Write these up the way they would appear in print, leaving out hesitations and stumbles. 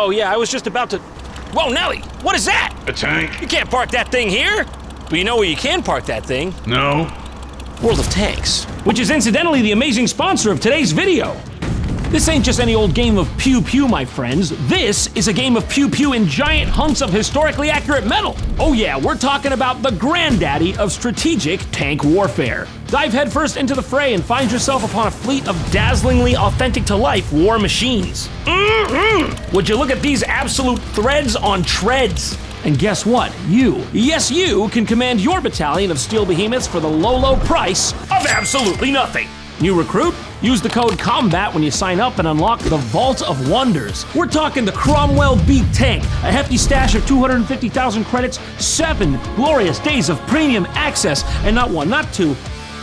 Oh yeah, I was just about to... Whoa, Nelly, what is that? A tank? You can't park that thing here. But you know where you can park that thing? No. World of Tanks, which is incidentally the amazing sponsor of today's video. This ain't just any old game of pew-pew, my friends. This is a game of pew-pew in giant hunks of historically accurate metal. Oh yeah, we're talking about the granddaddy of strategic tank warfare. Dive headfirst into the fray and find yourself upon a fleet of dazzlingly authentic-to-life war machines. Would you look at these absolute threads on treads? And guess what? You, yes you, can command your battalion of steel behemoths for the low price of absolutely nothing. New recruit? Use the code COMBAT when you sign up and unlock the Vault of Wonders. We're talking the Cromwell B tank, a hefty stash of 250,000 credits, 7 glorious days of premium access, and not 1, not 2,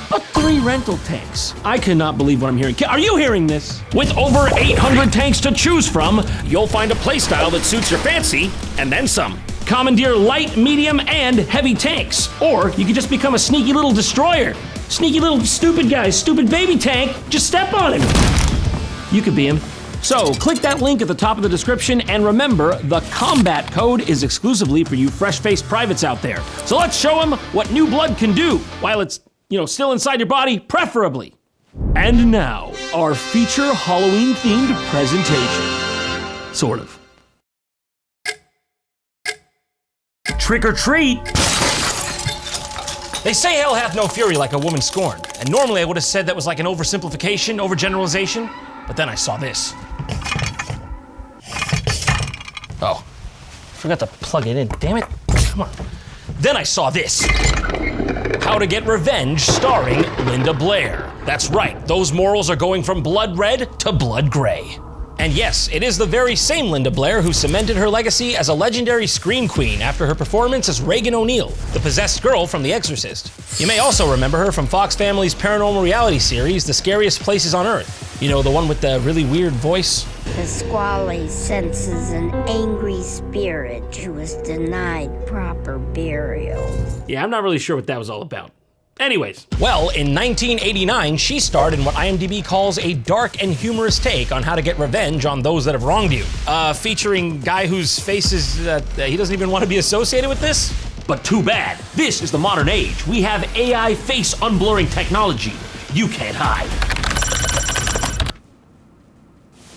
but 3 rental tanks. I cannot believe what I'm hearing. Are you hearing this? With over 800 tanks to choose from, you'll find a playstyle that suits your fancy, and then some. Commandeer light, medium, and heavy tanks. Or you could just become a sneaky little destroyer. Sneaky little stupid guy, stupid baby tank, just step on him. You could be him. So click that link at the top of the description, and remember, the combat code is exclusively for you fresh-faced privates out there. So let's show them what new blood can do, while it's, still inside your body, preferably. And now, our feature Halloween-themed presentation. Sort of. Trick or treat! They say hell hath no fury like a woman scorned, and normally I would have said that was like an oversimplification, overgeneralization, but then I saw this. Oh, forgot to plug it in, damn it, come on. Then I saw this. How to Get Revenge starring Linda Blair. That's right, those morals are going from blood red to blood gray. And yes, it is the very same Linda Blair who cemented her legacy as a legendary scream queen after her performance as Regan O'Neill, the possessed girl from The Exorcist. You may also remember her from Fox Family's paranormal reality series, The Scariest Places on Earth. You know, the one with the really weird voice? The squally senses an angry spirit who was denied proper burial. Yeah, I'm not really sure what that was all about. Anyways, well, in 1989, she starred in what IMDb calls a dark and humorous take on how to get revenge on those that have wronged you. Featuring guy whose face is, he doesn't even want to be associated with this? But too bad. This is the modern age. We have AI face unblurring technology. You can't hide.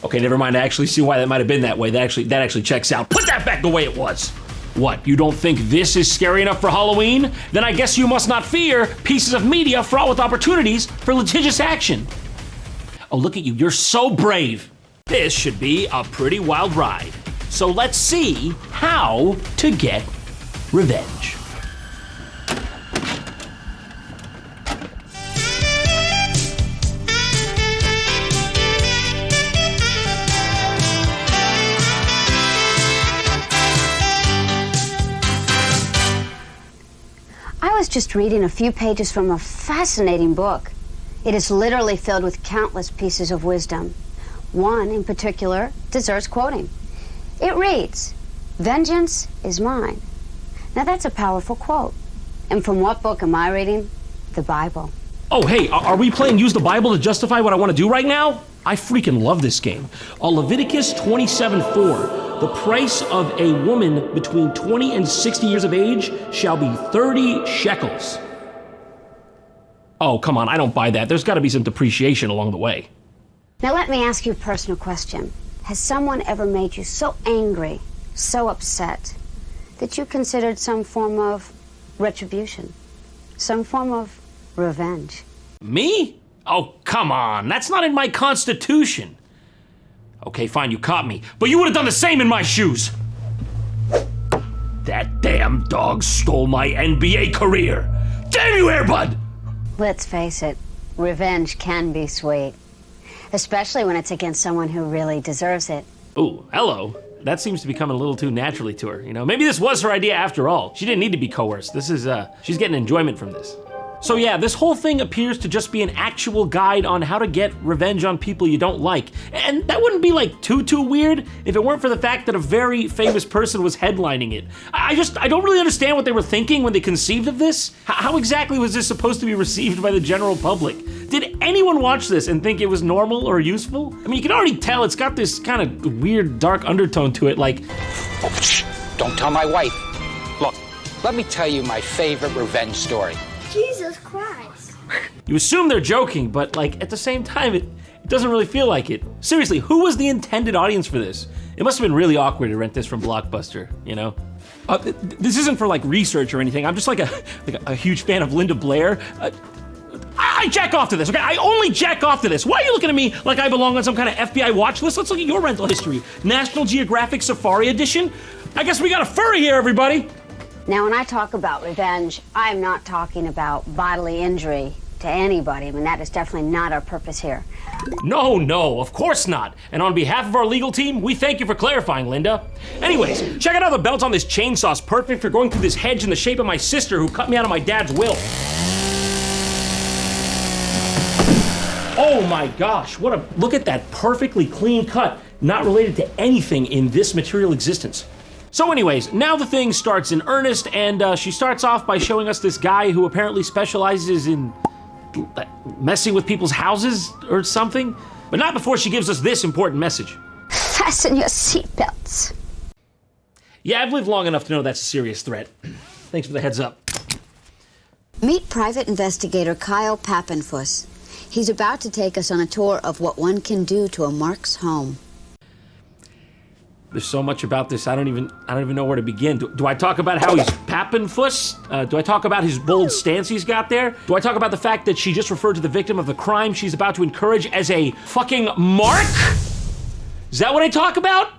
Okay, never mind. I actually see why that might have been that way. That actually checks out. Put that back the way it was. What, you don't think this is scary enough for Halloween? Then I guess you must not fear pieces of media fraught with opportunities for litigious action. Oh, look at you, you're so brave. This should be a pretty wild ride. So let's see how to get revenge. I was just reading a few pages from a fascinating book. It is literally filled with countless pieces of wisdom. One in particular deserves quoting. It reads, "Vengeance is mine." Now that's a powerful quote. And from what book am I reading? The Bible. Oh, hey, are we playing Use the Bible to justify what I want to do right now? I freaking love this game. Leviticus 27:4. The price of a woman between 20 and 60 years of age shall be 30 shekels. Oh, come on, I don't buy that. There's got to be some depreciation along the way. Now let me ask you a personal question. Has someone ever made you so angry, so upset, that you considered some form of retribution? Some form of revenge? Me? Oh, come on, that's not in my constitution. Okay, fine, you caught me, but you would have done the same in my shoes. That damn dog stole my NBA career. Damn you, Airbud! Let's face it, revenge can be sweet, especially when it's against someone who really deserves it. Ooh, hello. That seems to be coming a little too naturally to her. Maybe this was her idea after all. She didn't need to be coerced. She's getting enjoyment from this. So yeah, this whole thing appears to just be an actual guide on how to get revenge on people you don't like. And that wouldn't be like too weird if it weren't for the fact that a very famous person was headlining it. I don't really understand what they were thinking when they conceived of this. How exactly was this supposed to be received by the general public? Did anyone watch this and think it was normal or useful? I mean, you can already tell it's got this kind of weird, dark undertone to it, like... Oh, shh, don't tell my wife. Look, let me tell you my favorite revenge story. Jesus Christ. You assume they're joking, but like at the same time, it doesn't really feel like it. Seriously, who was the intended audience for this? It must have been really awkward to rent this from Blockbuster, you know? This isn't for like research or anything. I'm just like a huge fan of Linda Blair. I jack off to this, okay? I only jack off to this. Why are you looking at me like I belong on some kind of FBI watch list? Let's look at your rental history. National Geographic Safari Edition? I guess we got a furry here, everybody. Now, when I talk about revenge, I'm not talking about bodily injury to anybody. I mean, that is definitely not our purpose here. No, of course not. And on behalf of our legal team, we thank you for clarifying, Linda. Anyways, check out how the belt on this chainsaw's perfect for going through this hedge in the shape of my sister who cut me out of my dad's will. Oh my gosh, look at that perfectly clean cut, not related to anything in this material existence. So anyways, now the thing starts in earnest, and she starts off by showing us this guy who apparently specializes in messing with people's houses or something, but not before she gives us this important message. Fasten your seatbelts. Yeah, I've lived long enough to know that's a serious threat. Thanks for the heads up. Meet private investigator Kyle Pappenfuss. He's about to take us on a tour of what one can do to a Mark's home. There's so much about this, I don't even know where to begin. Do I talk about how he's Pappenfuss? Do I talk about his bold stance he's got there? Do I talk about the fact that she just referred to the victim of the crime she's about to encourage as a fucking Mark? Is that what I talk about?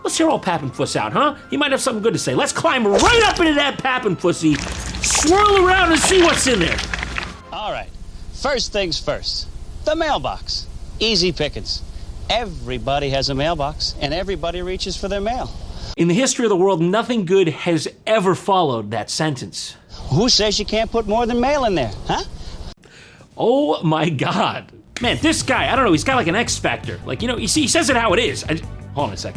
Let's hear old Pappenfuss out, huh? He might have something good to say. Let's climb right up into that Pappenfussy, swirl around and see what's in there. All right, first things first, the mailbox. Easy pickings. Everybody has a mailbox, and everybody reaches for their mail. In the history of the world, nothing good has ever followed that sentence. Who says you can't put more than mail in there, huh? Oh my God. Man, this guy, I don't know, he's got like an X factor. Like, you know, he says it how it is. Hold on a sec.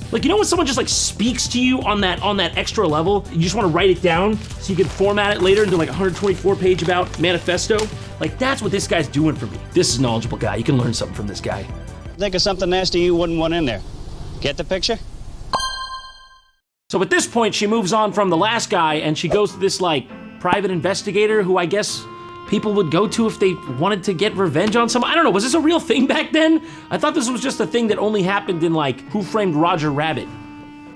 Like, you know when someone just like speaks to you on that extra level, you just want to write it down so you can format it later into like a 124-page about manifesto? Like, that's what this guy's doing for me. This is a knowledgeable guy. You can learn something from this guy. Think of something nasty you wouldn't want in there. Get the picture? So at this point, she moves on from the last guy and she goes to this like private investigator who I guess people would go to if they wanted to get revenge on someone. I don't know, was this a real thing back then? I thought this was just a thing that only happened in like Who Framed Roger Rabbit.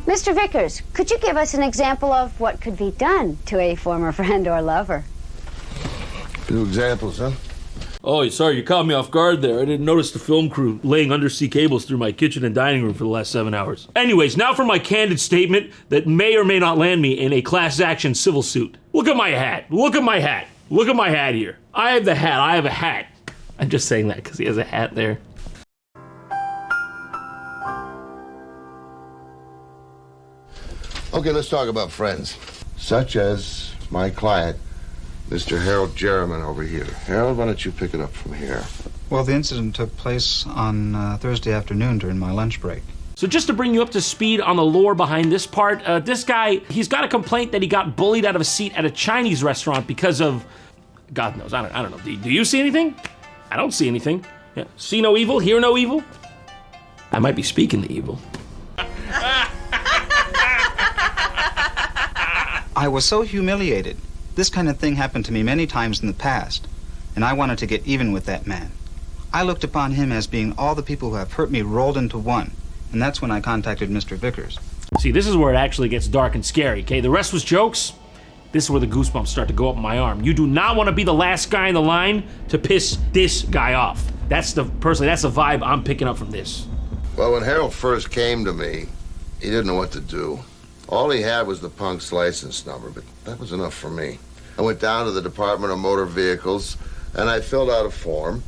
Mr. Vickers, could you give us an example of what could be done to a former friend or lover? Few examples, huh? Oh, sorry, you caught me off guard there. I didn't notice the film crew laying undersea cables through my kitchen and dining room for the last 7 hours. Anyways, now for my candid statement that may or may not land me in a class action civil suit. Look at my hat. Look at my hat. Look at my hat here. I have the hat. I have a hat. I'm just saying that because he has a hat there. Okay, let's talk about friends. Such as my client, Mr. Harold Jerriman over here. Harold, why don't you pick it up from here? Well, the incident took place on Thursday afternoon during my lunch break. So just to bring you up to speed on the lore behind this part, this guy, he's got a complaint that he got bullied out of a seat at a Chinese restaurant because of, God knows, I don't know. Do you see anything? I don't see anything. Yeah. See no evil, hear no evil? I might be speaking the evil. I was so humiliated. This kind of thing happened to me many times in the past, and I wanted to get even with that man. I looked upon him as being all the people who have hurt me rolled into one, and that's when I contacted Mr. Vickers. See, this is where it actually gets dark and scary, okay? The rest was jokes. This is where the goosebumps start to go up my arm. You do not want to be the last guy in the line to piss this guy off. That's the vibe I'm picking up from this. Well, when Harold first came to me, he didn't know what to do. All he had was the punk's license number, but that was enough for me. I went down to the Department of Motor Vehicles, and I filled out a form.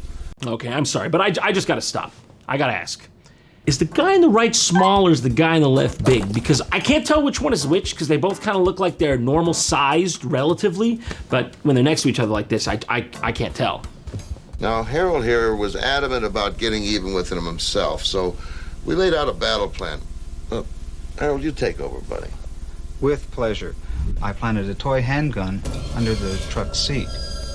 Okay, I'm sorry, but I just gotta stop. I gotta ask. Is the guy on the right small or is the guy on the left big? Because I can't tell which one is which because they both kind of look like they're normal sized relatively, but when they're next to each other like this, I can't tell. Now, Harold here was adamant about getting even with him himself, so we laid out a battle plan. Harold, you take over, buddy. With pleasure. I planted a toy handgun under the truck's seat.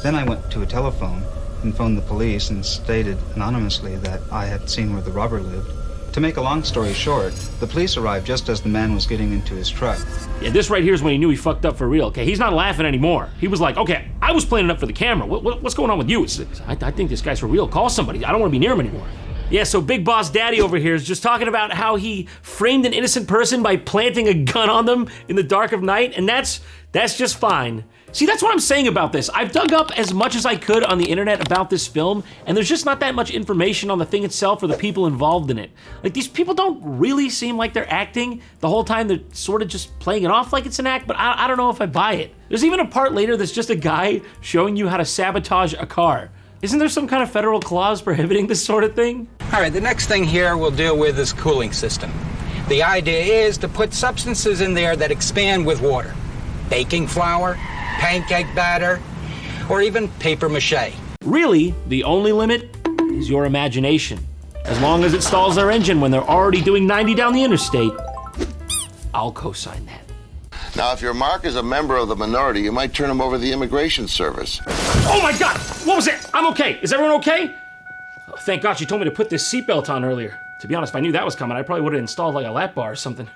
Then I went to a telephone and phoned the police and stated anonymously that I had seen where the robber lived. To make a long story short, the police arrived just as the man was getting into his truck. Yeah, this right here is when he knew he fucked up for real, okay? He's not laughing anymore. He was like, okay, I was playing it up for the camera. What's going on with you? I think this guy's for real. Call somebody. I don't want to be near him anymore. Yeah, so Big Boss Daddy over here is just talking about how he framed an innocent person by planting a gun on them in the dark of night, and that's just fine. See, that's what I'm saying about this. I've dug up as much as I could on the internet about this film, and there's just not that much information on the thing itself or the people involved in it. Like, these people don't really seem like they're acting. The whole time they're sort of just playing it off like it's an act, but I don't know if I buy it. There's even a part later that's just a guy showing you how to sabotage a car. Isn't there some kind of federal clause prohibiting this sort of thing? All right, the next thing here we'll deal with is cooling system. The idea is to put substances in there that expand with water. Baking flour, pancake batter, or even paper mache. Really, the only limit is your imagination. As long as it stalls their engine when they're already doing 90 down the interstate, I'll co-sign that. Now, if your mark is a member of the minority, you might turn him over to the immigration service. Oh my God, what was it? I'm okay. Is everyone okay? Oh, thank God she told me to put this seatbelt on earlier. To be honest, if I knew that was coming, I probably would have installed like a lap bar or something.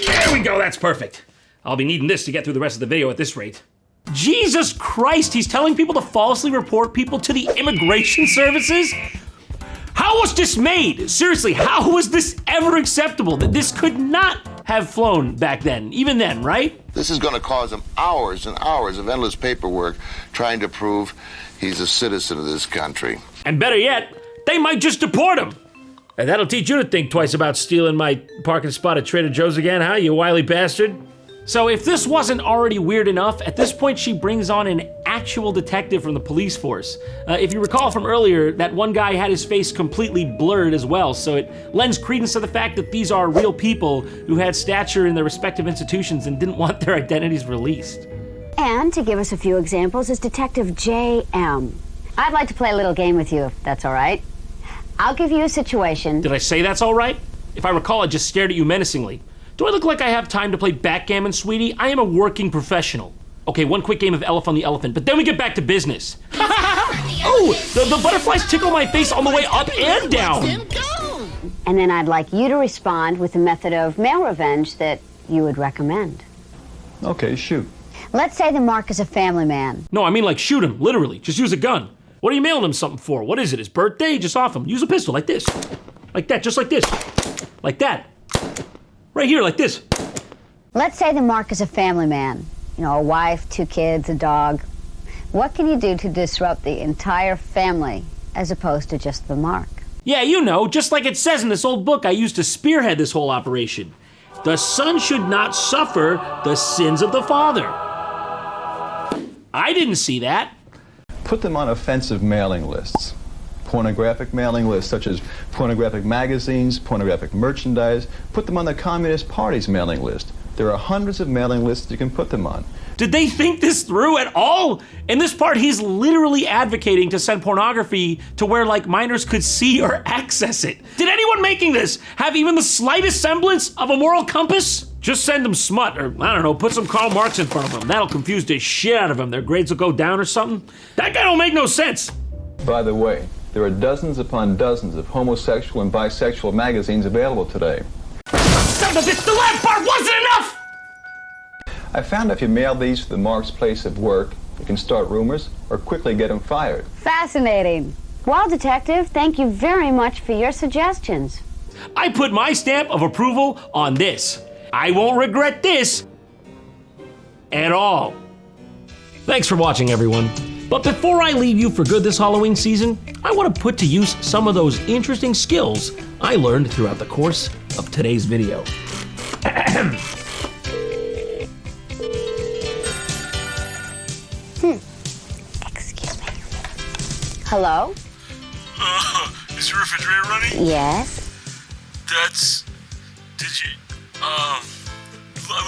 There we go, that's perfect. I'll be needing this to get through the rest of the video at this rate. Jesus Christ, he's telling people to falsely report people to the immigration services? How was this made? Seriously, how was this ever acceptable? That this could not have flown back then, even then, right? This is going to cause him hours and hours of endless paperwork trying to prove he's a citizen of this country. And better yet, they might just deport him. And that'll teach you to think twice about stealing my parking spot at Trader Joe's again, huh, you wily bastard? So if this wasn't already weird enough, at this point she brings on an actual detective from the police force. If you recall from earlier, that one guy had his face completely blurred as well, so it lends credence to the fact that these are real people who had stature in their respective institutions and didn't want their identities released. And to give us a few examples is Detective J.M. I'd like to play a little game with you, if that's all right. I'll give you a situation. Did I say that's all right? If I recall, I just stared at you menacingly. Do I look like I have time to play backgammon, sweetie? I am a working professional. Okay, one quick game of Elephant on the Elephant, but then we get back to business. Oh, the butterflies tickle my face all the way up and down. And then I'd like you to respond with a method of male revenge that you would recommend. Okay, shoot. Let's say the mark is a family man. No, I mean like shoot him, literally. Just use a gun. What are you mailing him something for? What is it, his birthday? Just off him. Use a pistol like this. Like that, just like this. Like that. Right here, like this. Let's say the mark is a family man. You know, a wife, 2 kids, a dog. What can you do to disrupt the entire family as opposed to just the mark? Yeah, you know, just like it says in this old book I used to spearhead this whole operation. The son should not suffer the sins of the father. I didn't see that. Put them on offensive mailing lists. Pornographic mailing lists such as pornographic magazines, pornographic merchandise. Put them on the Communist Party's mailing list. There are hundreds of mailing lists you can put them on. Did they think this through at all? In this part, he's literally advocating to send pornography to where like minors could see or access it. Did anyone making this have even the slightest semblance of a moral compass? Just send them smut, or I don't know, put some Karl Marx in front of them. That'll confuse the shit out of them. Their grades will go down or something. That guy don't make no sense. By the way, there are dozens upon dozens of homosexual and bisexual magazines available today. Son of a bitch, the last part wasn't enough! I found if you mail these to the mark's place of work, you can start rumors or quickly get them fired. Fascinating. Well, Detective, thank you very much for your suggestions. I put my stamp of approval on this. I won't regret this at all. Thanks for watching, everyone. But before I leave you for good this Halloween season, I want to put to use some of those interesting skills I learned throughout the course of today's video. Excuse me. Hello? Is your refrigerator running? Yes.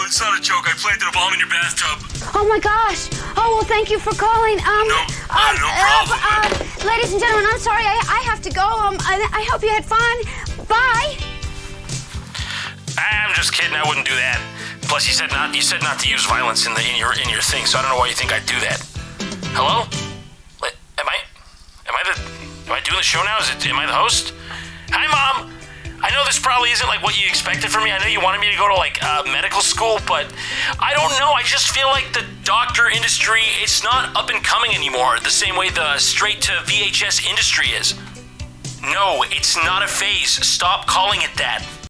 It's not a joke. I planted a bomb in your bathtub. Oh my gosh. Oh, well, thank you for calling. No problem. Ladies and gentlemen, I'm sorry. I have to go. I hope you had fun. Bye. I'm just kidding. I wouldn't do that. Plus, you said not to use violence in your thing, so I don't know why you think I'd do that. Hello? doing the show now? Am I the host? Hi, Mom. I know this probably isn't like what you expected from me. I know you wanted me to go to like medical school, but I don't know. I just feel like the doctor industry, it's not up and coming anymore the same way the straight to VHS industry is. No, it's not a phase. Stop calling it that.